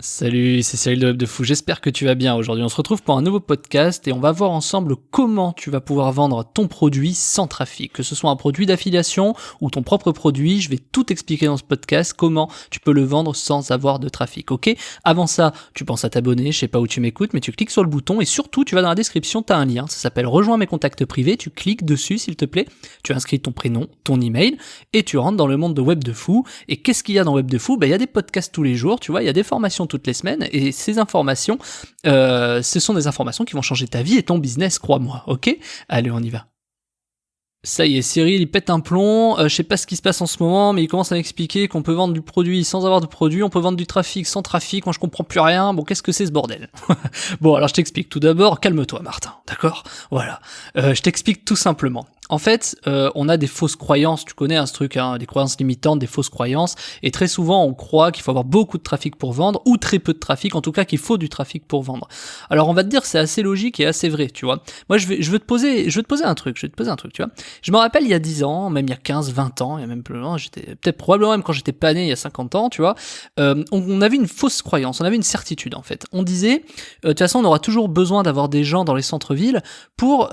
Salut, c'est Cyril de Web de Fou, j'espère que tu vas bien. Aujourd'hui on se retrouve pour un nouveau podcast et on va voir ensemble comment tu vas pouvoir vendre ton produit sans trafic. Que ce soit un produit d'affiliation ou ton propre produit, je vais tout expliquer dans ce podcast, comment tu peux le vendre sans avoir de trafic, ok? Avant ça, tu penses à t'abonner, je sais pas où tu m'écoutes, mais tu cliques sur le bouton et surtout tu vas dans la description, tu as un lien, ça s'appelle Rejoins mes contacts privés, tu cliques dessus s'il te plaît, tu inscris ton prénom, ton email et tu rentres dans le monde de Web de Fou. Et qu'est-ce qu'il y a dans Web de Fou? Il y a des podcasts tous les jours, tu vois, il y a des formations toutes les semaines, et ces informations, ce sont des informations qui vont changer ta vie et ton business, crois-moi, ok? Allez, on y va. Ça y est, Cyril, il pète un plomb, je sais pas ce qui se passe en ce moment, mais il commence à m'expliquer qu'on peut vendre du produit sans avoir de produit, on peut vendre du trafic sans trafic, moi je comprends plus rien, bon qu'est-ce que c'est ce bordel? Bon, alors je t'explique, tout d'abord, calme-toi Martin, d'accord? Voilà, je t'explique tout simplement. En fait, on a des fausses croyances, tu connais ce truc, hein, des croyances limitantes, des fausses croyances, et très souvent on croit qu'il faut avoir beaucoup de trafic pour vendre, ou très peu de trafic, en tout cas qu'il faut du trafic pour vendre. Alors on va te dire c'est assez logique et assez vrai, tu vois. Moi je vais te poser un truc, tu vois. Je me rappelle il y a 10 ans, même il y a 15, 20 ans, il y a même plus loin, probablement même quand j'étais pas né il y a 50 ans, tu vois, on avait une fausse croyance, on avait une certitude en fait. On disait, de toute façon on aura toujours besoin d'avoir des gens dans les centres-villes pour,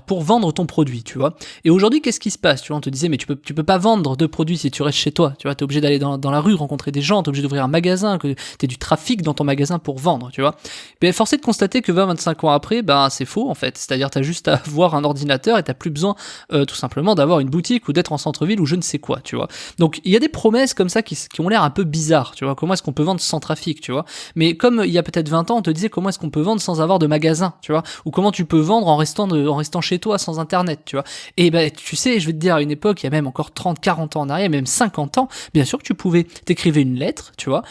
pour vendre ton produit, tu vois. Et aujourd'hui, qu'est-ce qui se passe? Tu vois, on te disait, mais tu peux pas vendre de produits si tu restes chez toi, tu vois, t'es obligé d'aller dans la rue, rencontrer des gens, t'es obligé d'ouvrir un magasin, que t'aies du trafic dans ton magasin pour vendre, tu vois. Mais force est de constater que 20-25 ans après, c'est faux, en fait. C'est-à-dire, t'as juste à avoir un ordinateur et t'as plus besoin, tout simplement, d'avoir une boutique ou d'être en centre-ville ou je ne sais quoi, tu vois. Donc, il y a des promesses comme ça qui ont l'air un peu bizarres, tu vois. Comment est-ce qu'on peut vendre sans trafic, tu vois. Mais comme il y a peut-être 20 ans, on te disait comment est-ce qu'on peut vendre sans avoir de magasin, tu vois. Ou comment tu peux vendre en restant chez toi sans internet, tu vois. Et tu sais, je vais te dire, à une époque, il y a même encore 30, 40 ans en arrière, même 50 ans, bien sûr que tu pouvais, t'écrivais une lettre, tu vois,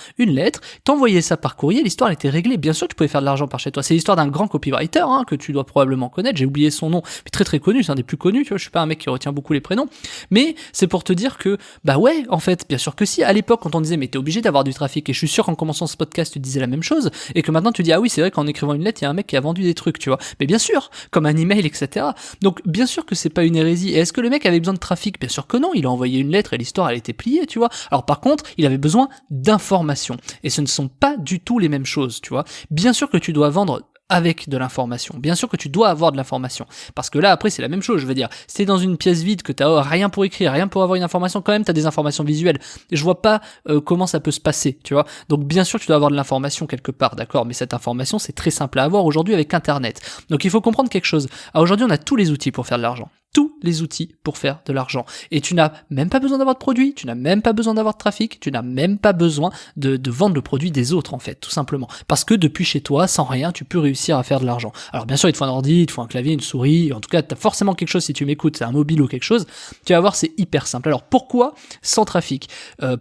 t'envoyais ça par courrier, l'histoire elle était réglée, bien sûr que tu pouvais faire de l'argent par chez toi. C'est l'histoire d'un grand copywriter, hein, que tu dois probablement connaître, j'ai oublié son nom, mais très très connu, c'est un des plus connus, tu vois, je suis pas un mec qui retient beaucoup les prénoms, mais c'est pour te dire que, ouais, en fait, bien sûr que si, à l'époque, quand on disait, mais t'es obligé d'avoir du trafic, et je suis sûr qu'en commençant ce podcast, tu disais la même chose, et que maintenant tu dis, ah oui, c'est vrai qu'en écrivant une lettre, il y a un mec qui a vendu des trucs, tu vois, mais bien sûr, comme un email, etc. Donc, bien sûr que c'est pas une hérésie. Et est-ce que le mec avait besoin de trafic? Bien sûr que non, il a envoyé une lettre et l'histoire elle était pliée, tu vois. Alors par contre, il avait besoin d'informations. Et ce ne sont pas du tout les mêmes choses, tu vois. Bien sûr que tu dois vendre avec de l'information. Bien sûr que tu dois avoir de l'information. Parce que là, après, c'est la même chose, je veux dire. Si t'es dans une pièce vide, que t'as rien pour écrire, rien pour avoir une information, quand même, t'as des informations visuelles. Je vois pas comment ça peut se passer, tu vois. Donc, bien sûr, tu dois avoir de l'information quelque part, d'accord. Mais cette information, c'est très simple à avoir aujourd'hui avec Internet. Donc, il faut comprendre quelque chose. Alors, aujourd'hui, on a tous les outils pour faire de l'argent. Tous les outils pour faire de l'argent. Et tu n'as même pas besoin d'avoir de produit, tu n'as même pas besoin d'avoir de trafic, tu n'as même pas besoin de vendre le produit des autres, en fait, tout simplement. Parce que depuis chez toi, sans rien, tu peux réussir à faire de l'argent. Alors bien sûr, il te faut un ordi, il te faut un clavier, une souris, en tout cas, tu as forcément quelque chose si tu m'écoutes, c'est un mobile ou quelque chose, tu vas voir, c'est hyper simple. Alors pourquoi sans trafic?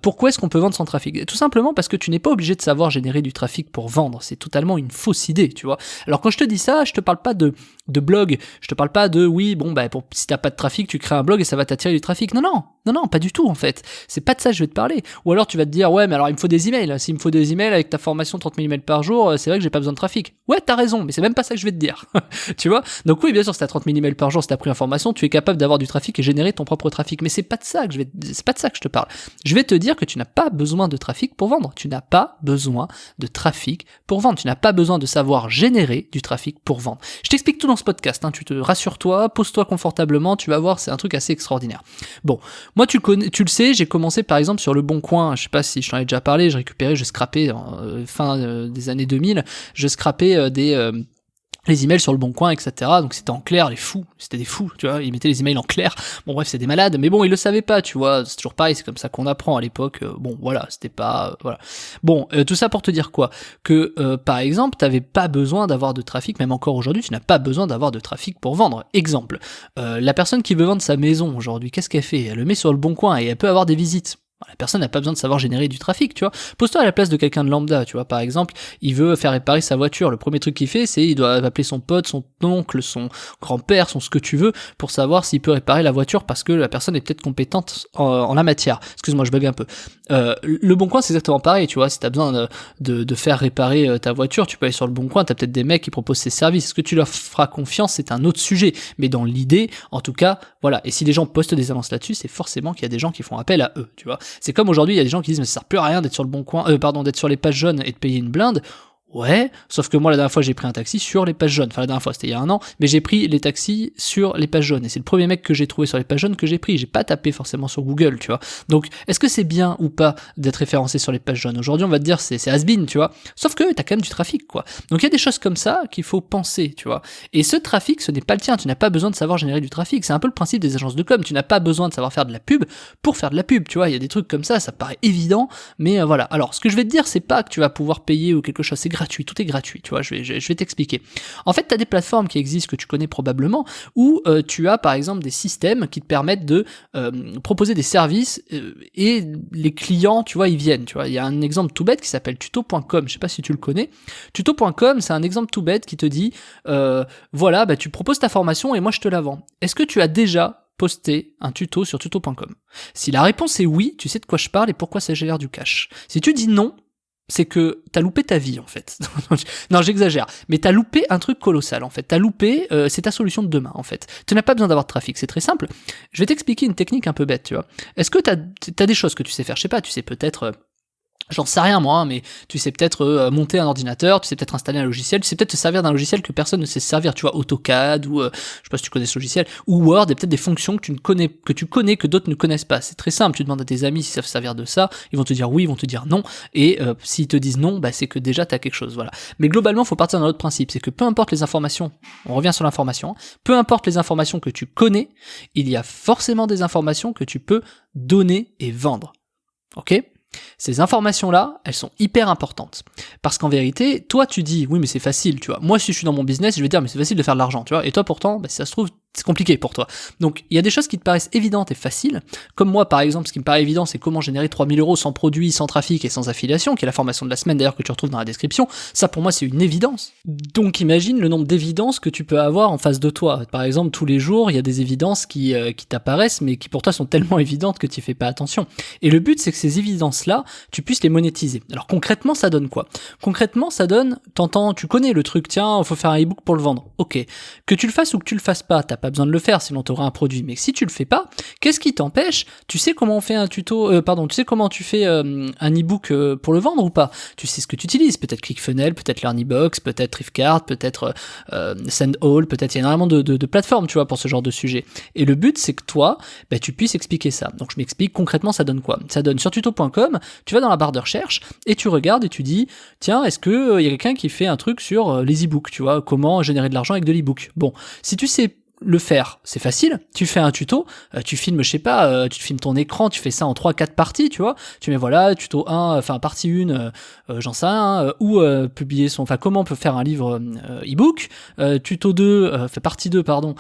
Pourquoi est-ce qu'on peut vendre sans trafic? Tout simplement parce que tu n'es pas obligé de savoir générer du trafic pour vendre, c'est totalement une fausse idée, tu vois. Alors quand je te dis ça, je te parle pas de blog, je te parle pas de oui, si t'as pas de trafic, tu crées un blog et ça va t'attirer du trafic. Non, pas du tout en fait. C'est pas de ça que je vais te parler. Ou alors tu vas te dire ouais, mais alors il me faut des emails. S'il me faut des emails avec ta formation 30 000 emails par jour, c'est vrai que j'ai pas besoin de trafic. Ouais, t'as raison, mais c'est même pas ça que je vais te dire. Tu vois? Donc oui, bien sûr, si t'as 30 000 emails par jour, si t'as pris l'information, tu es capable d'avoir du trafic et générer ton propre trafic. Mais c'est pas de ça que je te parle. Je vais te dire que tu n'as pas besoin de trafic pour vendre. Tu n'as pas besoin de trafic pour vendre. Tu n'as pas besoin de savoir générer du trafic pour vendre. Je t'explique tout dans ce podcast, hein. Tu te rassure-toi, pose-toi confortablement, tu vas voir, c'est un truc assez extraordinaire. Bon, moi tu le sais, j'ai commencé par exemple sur Le Bon Coin, je sais pas si je t'en ai déjà parlé, je scrapais fin des années 2000, je scrapais les emails sur Le Bon Coin, etc. Donc c'était en clair, c'était des fous, tu vois, ils mettaient les emails en clair, bon bref, c'est des malades, mais bon, ils le savaient pas, tu vois, c'est toujours pareil, c'est comme ça qu'on apprend à l'époque, bon voilà, c'était pas, voilà. Bon, tout ça pour te dire quoi? Que, par exemple, t'avais pas besoin d'avoir de trafic, même encore aujourd'hui, tu n'as pas besoin d'avoir de trafic pour vendre. Exemple, la personne qui veut vendre sa maison aujourd'hui, qu'est-ce qu'elle fait? Elle le met sur Le Bon Coin et elle peut avoir des visites. La personne n'a pas besoin de savoir générer du trafic, tu vois. Pose-toi à la place de quelqu'un de lambda, tu vois. Par exemple, il veut faire réparer sa voiture. Le premier truc qu'il fait, c'est il doit appeler son pote, son oncle, son grand-père, ce que tu veux, pour savoir s'il peut réparer la voiture parce que la personne est peut-être compétente en la matière. Excuse-moi, je bug un peu. Le Bon Coin, c'est exactement pareil, tu vois. Si t'as besoin de faire réparer ta voiture, tu peux aller sur Le Bon Coin. T'as peut-être des mecs qui proposent ces services. Est-ce que tu leur feras confiance? C'est un autre sujet. Mais dans l'idée, en tout cas, voilà. Et si les gens postent des annonces là-dessus, c'est forcément qu'il y a des gens qui font appel à eux, tu vois. C'est comme aujourd'hui, il y a des gens qui disent mais ça sert plus à rien d'être sur le bon coin, d'être sur les pages jaunes et de payer une blinde. Ouais, sauf que moi la dernière fois j'ai pris un taxi sur les pages jaunes, enfin la dernière fois c'était il y a 1 an, mais j'ai pris les taxis sur les pages jaunes, et c'est le premier mec que j'ai trouvé sur les pages jaunes que j'ai pris, j'ai pas tapé forcément sur Google, tu vois. Donc est-ce que c'est bien ou pas d'être référencé sur les pages jaunes? Aujourd'hui on va te dire c'est has-been, tu vois, sauf que t'as quand même du trafic, quoi. Donc il y a des choses comme ça qu'il faut penser, tu vois, et ce trafic ce n'est pas le tien, tu n'as pas besoin de savoir générer du trafic, c'est un peu le principe des agences de com, tu n'as pas besoin de savoir faire de la pub pour faire de la pub, tu vois, il y a des trucs comme ça paraît évident, mais voilà. Alors ce que je vais te dire c'est pas que tu vas pouvoir payer ou quelque chose, c'est gratuit, tout est gratuit, tu vois, je vais t'expliquer. En fait, tu as des plateformes qui existent, que tu connais probablement, où tu as par exemple des systèmes qui te permettent de proposer des services et les clients, tu vois, ils viennent, tu vois. Il y a un exemple tout bête qui s'appelle tuto.com, je sais pas si tu le connais. Tuto.com, c'est un exemple tout bête qui te dit, voilà, bah, tu proposes ta formation et moi je te la vends. Est-ce que tu as déjà posté un tuto sur tuto.com? Si la réponse est oui, tu sais de quoi je parle et pourquoi ça génère du cash. Si tu dis non, c'est que t'as loupé ta vie en fait. Non, j'exagère, mais t'as loupé un truc colossal en fait. T'as loupé, c'est ta solution de demain en fait. Tu n'as pas besoin d'avoir de trafic, c'est très simple. Je vais t'expliquer une technique un peu bête, tu vois. Est-ce que t'as des choses que tu sais faire? Je sais pas, tu sais peut-être... J'en sais rien moi, mais tu sais peut-être monter un ordinateur, tu sais peut-être installer un logiciel, tu sais peut-être te servir d'un logiciel que personne ne sait se servir, tu vois, AutoCAD ou je sais pas si tu connais ce logiciel, ou Word, et peut-être des fonctions que tu connais que d'autres ne connaissent pas. C'est très simple, tu demandes à tes amis s'ils savent se servir de ça, ils vont te dire oui, ils vont te dire non, et s'ils te disent non, bah c'est que déjà t'as quelque chose, voilà. Mais globalement, faut partir d'un autre principe, c'est que peu importe les informations, on revient sur l'information, peu importe les informations que tu connais, il y a forcément des informations que tu peux donner et vendre. Ok ? Ces informations-là, elles sont hyper importantes. Parce qu'en vérité, toi tu dis, oui mais c'est facile, tu vois. Moi si je suis dans mon business, je vais dire, mais c'est facile de faire de l'argent, tu vois. Et toi pourtant, bah, si ça se trouve, c'est compliqué pour toi. Donc il y a des choses qui te paraissent évidentes et faciles. Comme moi par exemple, ce qui me paraît évident, c'est comment générer 3000 € sans produit, sans trafic et sans affiliation, qui est la formation de la semaine d'ailleurs que tu retrouves dans la description. Ça pour moi c'est une évidence. Donc imagine le nombre d'évidences que tu peux avoir en face de toi. Par exemple, tous les jours, il y a des évidences qui t'apparaissent, mais qui pour toi sont tellement évidentes que tu fais pas attention. Et le but c'est que ces évidences-là, tu puisses les monétiser. Alors concrètement, ça donne quoi? Concrètement, ça donne, tu connais le truc, tiens, il faut faire un e-book pour le vendre. Ok. Que tu le fasses ou que tu le fasses pas, t'as pas besoin de le faire, sinon tu auras un produit. Mais si tu le fais pas, qu'est-ce qui t'empêche? Tu sais comment on fait un tuto, tu sais comment tu fais un e-book pour le vendre ou pas? Tu sais ce que tu utilises, peut-être ClickFunnels, peut-être LearnyBox, peut-être Thriftcart, peut-être Sendall, peut-être il y a énormément de plateformes, tu vois, pour ce genre de sujet. Et le but, c'est que toi, bah, tu puisses expliquer ça. Donc je m'explique concrètement, ça donne quoi? Ça donne sur tuto.com, tu vas dans la barre de recherche et tu regardes et tu dis, tiens, est-ce que y a quelqu'un qui fait un truc sur les e-books, tu vois, comment générer de l'argent avec de l'e-book? Bon, si tu sais le faire, c'est facile, tu fais un tuto, tu filmes, je sais pas, tu filmes ton écran, tu fais ça en 3-4 parties, tu vois, tu mets voilà, tuto 1, enfin partie 1, j'en sais rien, ou publier comment on peut faire un livre e-book, tuto 2, fait partie 2, pardon,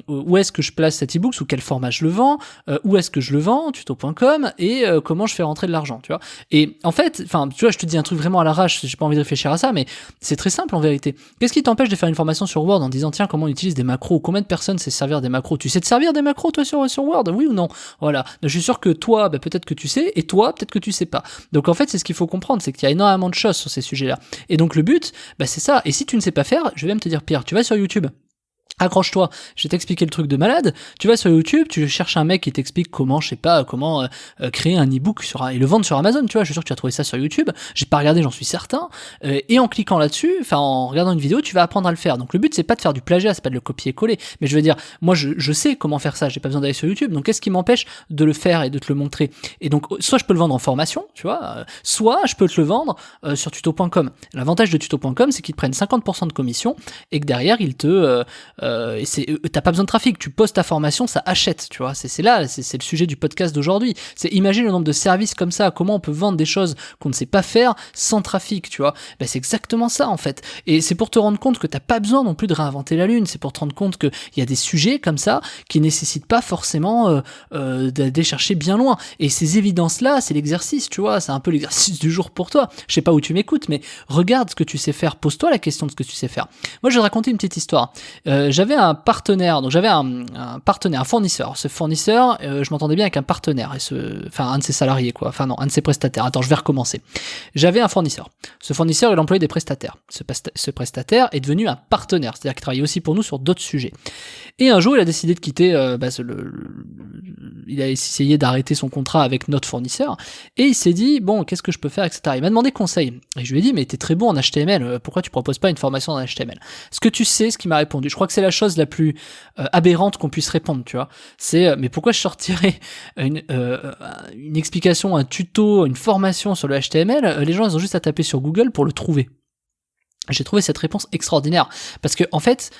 où est-ce que je place cet e-book, sous quel format je le vends, où est-ce que je le vends, tuto.com, et comment je fais rentrer de l'argent, tu vois. Et en fait, enfin, tu vois, je te dis un truc vraiment à l'arrache, j'ai pas envie de réfléchir à ça, mais c'est très simple en vérité. Qu'est-ce qui t'empêche de faire une formation sur Word en disant, tiens, comment on utilise des macros? Combien de personnes sait servir des macros? Tu sais te servir des macros, toi, sur Word? Oui ou non? Voilà. Je suis sûr que toi, bah, peut-être que tu sais, et toi, peut-être que tu sais pas. Donc, en fait, c'est ce qu'il faut comprendre, c'est qu'il y a énormément de choses sur ces sujets-là. Et donc, le but, bah, c'est ça. Et si tu ne sais pas faire, je vais même te dire pire. Tu vas sur YouTube. Accroche-toi, je vais t'expliquer le truc de malade. Tu vas sur YouTube, tu cherches un mec qui t'explique comment, je sais pas, comment créer un e-book et le vendre sur Amazon, tu vois. Je suis sûr que tu as trouvé ça sur YouTube. J'ai pas regardé, j'en suis certain. Et en cliquant là-dessus, enfin en regardant une vidéo, tu vas apprendre à le faire. Donc le but c'est pas de faire du plagiat, c'est pas de le copier-coller. Mais je veux dire, moi je sais comment faire ça. J'ai pas besoin d'aller sur YouTube. Donc qu'est-ce qui m'empêche de le faire et de te le montrer? Et donc soit je peux le vendre en formation, tu vois, soit je peux te le vendre sur tuto.com. L'avantage de tuto.com, c'est qu'ils te prennent 50% de commission et que derrière ils te t'as pas besoin de trafic, tu postes ta formation, ça achète, tu vois, c'est le sujet du podcast d'aujourd'hui, c'est imagine le nombre de services comme ça, comment on peut vendre des choses qu'on ne sait pas faire sans trafic, tu vois, ben c'est exactement ça en fait, et c'est pour te rendre compte que t'as pas besoin non plus de réinventer la lune, c'est pour te rendre compte qu'il y a des sujets comme ça qui nécessitent pas forcément d'aller chercher bien loin, et ces évidences-là, c'est l'exercice, tu vois, c'est un peu l'exercice du jour pour toi, je sais pas où tu m'écoutes, mais regarde ce que tu sais faire, pose-toi la question de ce que tu sais faire. Moi je vais te raconter une petite histoire, j'avais un partenaire, donc j'avais un partenaire, un fournisseur. Ce fournisseur, je m'entendais bien avec un partenaire, enfin un de ses salariés, quoi. Enfin non, un de ses prestataires. Attends, je vais recommencer. J'avais un fournisseur. Ce fournisseur, il employait des prestataires. Ce prestataire est devenu un partenaire, c'est-à-dire qu'il travaillait aussi pour nous sur d'autres sujets. Et un jour, il a décidé de quitter, il a essayé d'arrêter son contrat avec notre fournisseur, et il s'est dit, bon, qu'est-ce que je peux faire, etc. Il m'a demandé conseil, et je lui ai dit, mais t'es très bon en HTML, pourquoi tu proposes pas une formation en HTML? Ce que tu sais, ce qu'il m'a répondu, je crois que c'est la chose la plus aberrante qu'on puisse répondre, tu vois, c'est, mais pourquoi je sortirais une explication, un tuto, une formation sur le HTML, les gens, ils ont juste à taper sur Google pour le trouver. J'ai trouvé cette réponse extraordinaire parce que en fait,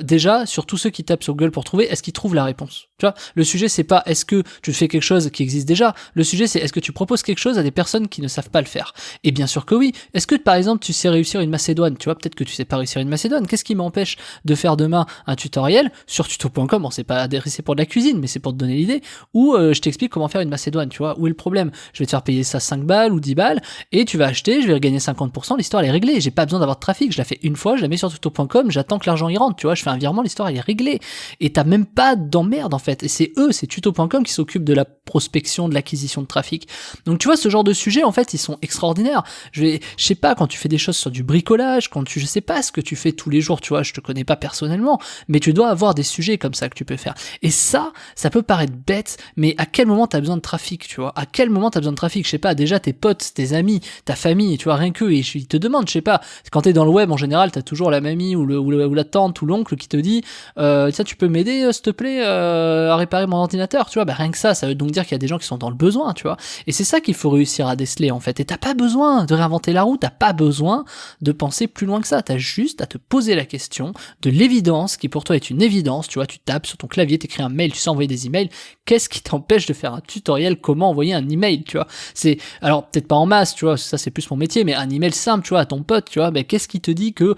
déjà sur tous ceux qui tapent sur Google pour trouver, est-ce qu'ils trouvent la réponse? Tu vois, le sujet c'est pas est-ce que tu fais quelque chose qui existe déjà. Le sujet c'est est-ce que tu proposes quelque chose à des personnes qui ne savent pas le faire. Et bien sûr que oui. Est-ce que par exemple tu sais réussir une macédoine? Tu vois, peut-être que tu sais pas réussir une macédoine. Qu'est-ce qui m'empêche de faire demain un tutoriel sur tuto.com? Bon, c'est pas adressé pour de la cuisine, mais c'est pour te donner l'idée. Où je t'explique comment faire une macédoine. Tu vois, où est le problème? Je vais te faire payer ça 5 balles ou 10 balles et tu vas acheter. Je vais gagner 50%. L'histoire elle est réglée. J'ai pas besoin d'avoir de trafic. Je la fais une fois, je la mets sur tuto.com, j'attends que l'argent y rentre, tu vois, je fais un virement, l'histoire elle est réglée. Et t'as même pas d'emmerde en fait. Et c'est tuto.com qui s'occupent de la prospection, de l'acquisition de trafic. Donc tu vois, ce genre de sujets en fait, ils sont extraordinaires. Je sais pas, quand tu fais des choses sur du bricolage, je sais pas ce que tu fais tous les jours, tu vois, je te connais pas personnellement, mais tu dois avoir des sujets comme ça que tu peux faire. Et ça peut paraître bête, mais à quel moment t'as besoin de trafic, tu vois? À quel moment t'as besoin de trafic? Je sais pas, déjà tes potes, tes amis, ta famille, tu vois, rien qu'eux, et ils te demandent, je sais pas, quand t'es dans le web en général, t'as toujours la mamie ou la tante ou l'oncle qui te dit ça tu peux m'aider s'il te plaît à réparer mon ordinateur, tu vois, rien que ça veut donc dire qu'il y a des gens qui sont dans le besoin, tu vois, et c'est ça qu'il faut réussir à déceler en fait. Et t'as pas besoin de réinventer la roue, t'as pas besoin de penser plus loin que ça, t'as juste à te poser la question de l'évidence qui pour toi est une évidence, tu vois, tu tapes sur ton clavier, t'écris un mail, tu sais envoyer des emails, qu'est-ce qui t'empêche de faire un tutoriel comment envoyer un email, tu vois? C'est, alors peut-être pas en masse, tu vois, ça c'est plus mon métier, mais un email simple, tu vois, à ton pote, tu vois, qu'est-ce qui te dit que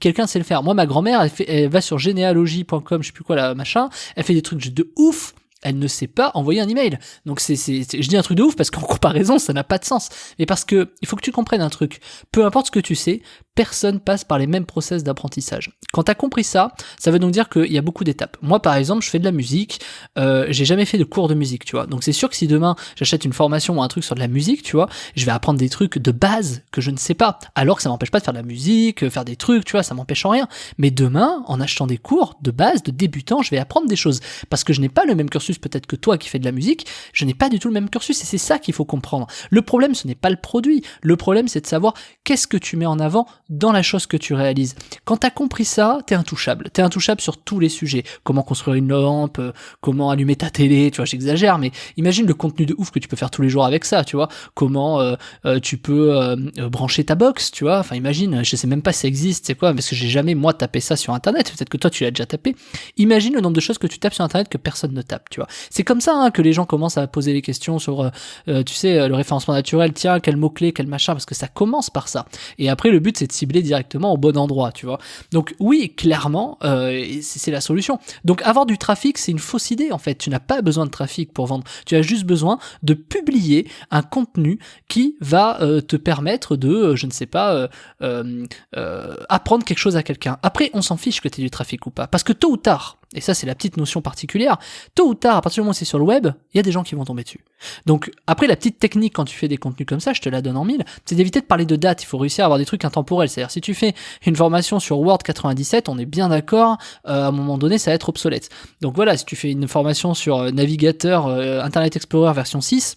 quelqu'un sait le faire? Moi, ma grand-mère, elle va sur généalogie.com, je sais plus quoi, là, machin, elle fait des trucs de ouf, elle ne sait pas envoyer un email. Donc je dis un truc de ouf parce qu'en comparaison, ça n'a pas de sens. Mais parce que, il faut que tu comprennes un truc. Peu importe ce que tu sais, personne passe par les mêmes process d'apprentissage. Quand t'as compris ça, ça veut donc dire qu'il y a beaucoup d'étapes. Moi, par exemple, je fais de la musique, j'ai jamais fait de cours de musique, tu vois. Donc c'est sûr que si demain, j'achète une formation ou un truc sur de la musique, tu vois, je vais apprendre des trucs de base que je ne sais pas. Alors que ça m'empêche pas de faire de la musique, faire des trucs, tu vois, ça m'empêche en rien. Mais demain, en achetant des cours de base, de débutant, je vais apprendre des choses. Parce que je n'ai pas le même cursus peut-être que toi qui fais de la musique, je n'ai pas du tout le même cursus et c'est ça qu'il faut comprendre. Le problème, ce n'est pas le produit. Le problème, c'est de savoir qu'est-ce que tu mets en avant dans la chose que tu réalises. Quand t'as compris ça, t'es intouchable. T'es intouchable sur tous les sujets. Comment construire une lampe, comment allumer ta télé, tu vois, j'exagère, mais imagine le contenu de ouf que tu peux faire tous les jours avec ça, tu vois. Comment tu peux brancher ta box, tu vois. Enfin, imagine, je sais même pas si ça existe, c'est quoi, parce que j'ai jamais, moi, tapé ça sur Internet. Peut-être que toi, tu l'as déjà tapé. Imagine le nombre de choses que tu tapes sur Internet que personne ne tape, tu vois. C'est comme ça que les gens commencent à poser les questions sur, tu sais, le référencement naturel, tiens, quel mot-clé, quel machin, parce que ça commence par ça. Et après, le but, c'est de cibler directement au bon endroit, tu vois. Donc oui, clairement, c'est la solution. Donc avoir du trafic, c'est une fausse idée, en fait. Tu n'as pas besoin de trafic pour vendre. Tu as juste besoin de publier un contenu qui va te permettre de, je ne sais pas, apprendre quelque chose à quelqu'un. Après, on s'en fiche que tu aies du trafic ou pas. Parce que tôt ou tard, et ça c'est la petite notion particulière, tôt ou tard, à partir du moment où c'est sur le web, il y a des gens qui vont tomber dessus. Donc après, la petite technique quand tu fais des contenus comme ça, je te la donne en mille, c'est d'éviter de parler de date. Il faut réussir à avoir des trucs intemporels. C'est-à-dire si tu fais une formation sur Word 97, on est bien d'accord, à un moment donné ça va être obsolète. Donc voilà, si tu fais une formation sur navigateur Internet Explorer version 6,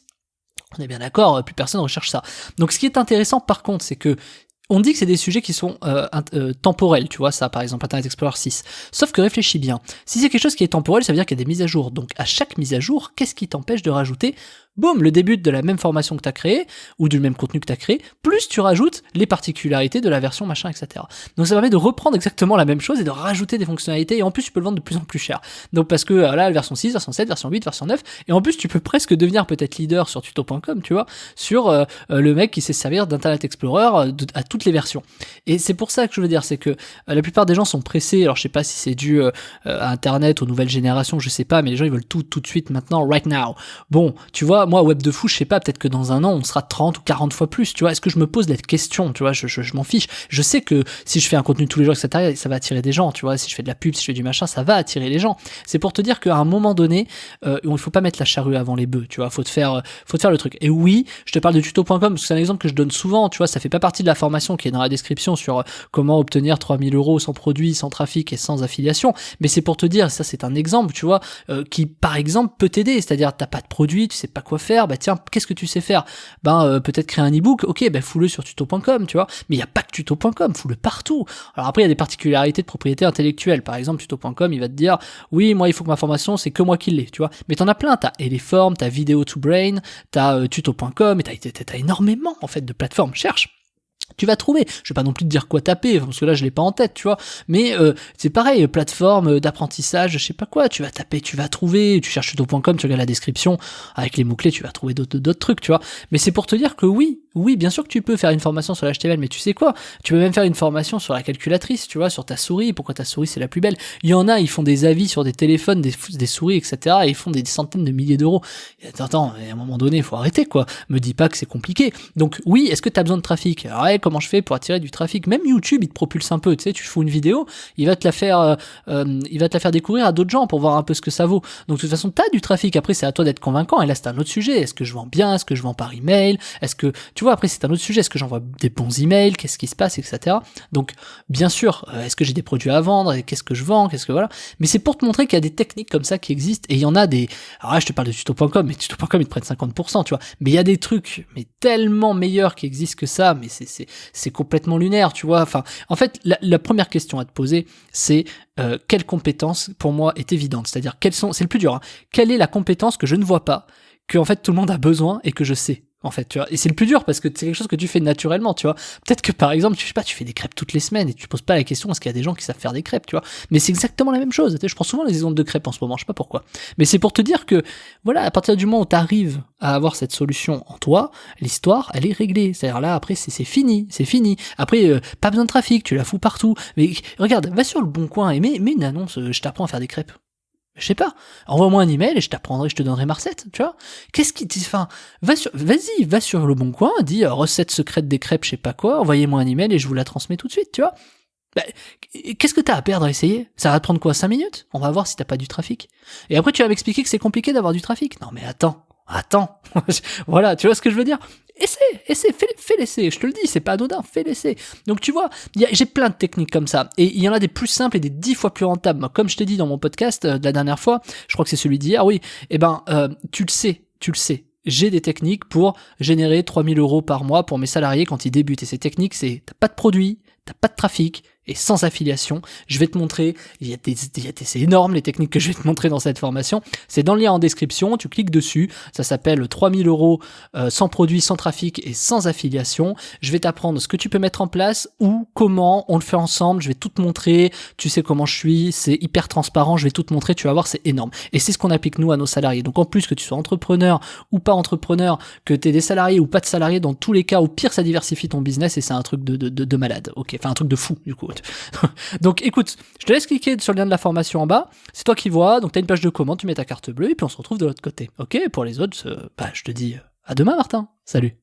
on est bien d'accord, plus personne recherche ça. Donc ce qui est intéressant par contre, c'est que on dit que c'est des sujets qui sont temporels, tu vois, ça par exemple Internet Explorer 6. Sauf que réfléchis bien, si c'est quelque chose qui est temporel, ça veut dire qu'il y a des mises à jour. Donc à chaque mise à jour, qu'est-ce qui t'empêche de rajouter, boum, le début de la même formation que tu as créée, ou du même contenu que tu as créé, plus tu rajoutes les particularités de la version machin, etc. Donc ça permet de reprendre exactement la même chose et de rajouter des fonctionnalités, et en plus tu peux le vendre de plus en plus cher. Donc parce que là, la version 6, version 7, version 8, version 9, et en plus tu peux presque devenir peut-être leader sur tuto.com, tu vois, sur le mec qui sait se servir d'Internet Explorer à toutes les versions. Et c'est pour ça que je veux dire, c'est que la plupart des gens sont pressés, alors je sais pas si c'est dû à Internet, aux nouvelles générations, je sais pas, mais les gens ils veulent tout de suite maintenant, right now. Bon, tu vois, vois, moi, Web de Fou, je sais pas, peut-être que dans un an, on sera 30 ou 40 fois plus, tu vois. Est-ce que je me pose la question, tu vois, je m'en fiche. Je sais que si je fais un contenu tous les jours, etc., ça va attirer des gens, tu vois. Si je fais de la pub, si je fais du machin, ça va attirer les gens. C'est pour te dire qu'à un moment donné, il faut pas mettre la charrue avant les bœufs, tu vois. Faut te faire le truc. Et oui, je te parle de tuto.com parce que c'est un exemple que je donne souvent, tu vois. Ça fait pas partie de la formation qui est dans la description sur comment obtenir 3000 € sans produit, sans trafic et sans affiliation. Mais c'est pour te dire, ça c'est un exemple, tu vois, qui par exemple peut t'aider. C'est-à-dire, t'as pas de produit, tu sais pas quoi faire, bah tiens, qu'est-ce que tu sais faire? Peut-être créer un ebook, ok, fous-le sur tuto.com, tu vois. Mais il y a pas que tuto.com, fous-le partout. Alors après, il y a des particularités de propriété intellectuelle. Par exemple, tuto.com, il va te dire, oui, moi, il faut que ma formation, c'est que moi qui l'ai, tu vois. Mais t'en as plein, t'as Eleform, t'as Video to Brain, t'as tuto.com, et t'as énormément, en fait, de plateformes. Cherche. Tu vas trouver, je vais pas non plus te dire quoi taper, parce que là je l'ai pas en tête, tu vois, mais c'est pareil, plateforme d'apprentissage, je sais pas quoi, tu vas taper, tu vas trouver, tu cherches tuto.com, tu regardes la description, avec les mots-clés, tu vas trouver d'autres trucs, tu vois, mais c'est pour te dire que oui, bien sûr que tu peux faire une formation sur l'HTML, mais tu sais quoi, tu peux même faire une formation sur la calculatrice, tu vois, sur ta souris, pourquoi ta souris c'est la plus belle, il y en a, ils font des avis sur des téléphones, des souris, etc., et ils font des centaines de milliers d'euros, attends, à un moment donné, il faut arrêter, quoi, me dis pas que c'est compliqué, donc oui, est-ce que t'as besoin de trafic? Alors, ouais, comment je fais pour attirer du trafic? Même YouTube, il te propulse un peu, tu sais, tu fous une vidéo, il va te la faire découvrir à d'autres gens pour voir un peu ce que ça vaut. Donc de toute façon, t'as du trafic. Après, c'est à toi d'être convaincant. Et là, c'est un autre sujet. Est-ce que je vends bien? Est-ce que je vends par email? Est-ce que, tu vois, après, c'est un autre sujet. Est-ce que j'envoie des bons emails? Qu'est-ce qui se passe, etc. Donc, bien sûr, est-ce que j'ai des produits à vendre? Et qu'est-ce que je vends? Qu'est-ce que voilà. Mais c'est pour te montrer qu'il y a des techniques comme ça qui existent. Et il y en a des. Alors là, je te parle de tuto.com, mais tuto.com, ils te prennent 50%, tu vois. Mais il y a des trucs, mais tellement meilleurs qui existent que ça. Mais c'est complètement lunaire, tu vois. Enfin, en fait, la première question à te poser, c'est quelle compétence pour moi est évidente. C'est-à-dire c'est le plus dur. Hein, quelle est la compétence que je ne vois pas, que en fait tout le monde a besoin et que je sais. En fait, tu vois, et c'est le plus dur parce que c'est quelque chose que tu fais naturellement, tu vois. Peut-être que par exemple, tu fais des crêpes toutes les semaines et tu poses pas la question est-ce qu'il y a des gens qui savent faire des crêpes, tu vois. Mais c'est exactement la même chose. Tu sais, je prends souvent les exemples de crêpes en ce moment, je sais pas pourquoi. Mais c'est pour te dire que voilà, à partir du moment où tu arrives à avoir cette solution en toi, l'histoire, elle est réglée. C'est-à-dire là, après, c'est fini. Après, pas besoin de trafic, tu la fous partout. Mais regarde, va sur le Bon Coin et mets une annonce, je t'apprends à faire des crêpes. Je sais pas, envoie-moi un email et je te donnerai ma recette, tu vois. Va sur le Bon Coin, dis recette secrète des crêpes, je sais pas quoi, envoyez-moi un email et je vous la transmets tout de suite, tu vois. Qu'est-ce que t'as à perdre à essayer? Ça va te prendre quoi, 5 minutes? On va voir si t'as pas du trafic. Et après tu vas m'expliquer que c'est compliqué d'avoir du trafic. Non mais attends. Voilà, tu vois ce que je veux dire? Essaie, fais l'essai, je te le dis, c'est pas anodin, fais l'essai. Donc tu vois, j'ai plein de techniques comme ça, et il y en a des plus simples et des 10 fois plus rentables. Moi, comme je t'ai dit dans mon podcast de la dernière fois, je crois que c'est celui d'hier, oui, tu le sais. J'ai des techniques pour générer 3000 € par mois pour mes salariés quand ils débutent. Et ces techniques, t'as pas de produit, t'as pas de trafic, et sans affiliation. Je vais te montrer, c'est énorme les techniques que je vais te montrer dans cette formation. C'est dans le lien en description, tu cliques dessus, ça s'appelle 3000 € sans produit, sans trafic et sans affiliation. Je vais t'apprendre ce que tu peux mettre en place ou comment on le fait ensemble. Je vais tout te montrer, tu sais comment je suis, c'est hyper transparent, je vais tout te montrer, tu vas voir, c'est énorme. Et c'est ce qu'on applique nous à nos salariés. Donc en plus que tu sois entrepreneur ou pas entrepreneur, que tu aies des salariés ou pas de salariés, dans tous les cas, au pire ça diversifie ton business et c'est un truc de malade. Ok, enfin un truc de fou du coup. Donc écoute, je te laisse cliquer sur le lien de la formation en bas, c'est toi qui vois, donc t'as une page de commande, tu mets ta carte bleue et puis on se retrouve de l'autre côté. Ok, pour les autres, je te dis à demain Martin, salut.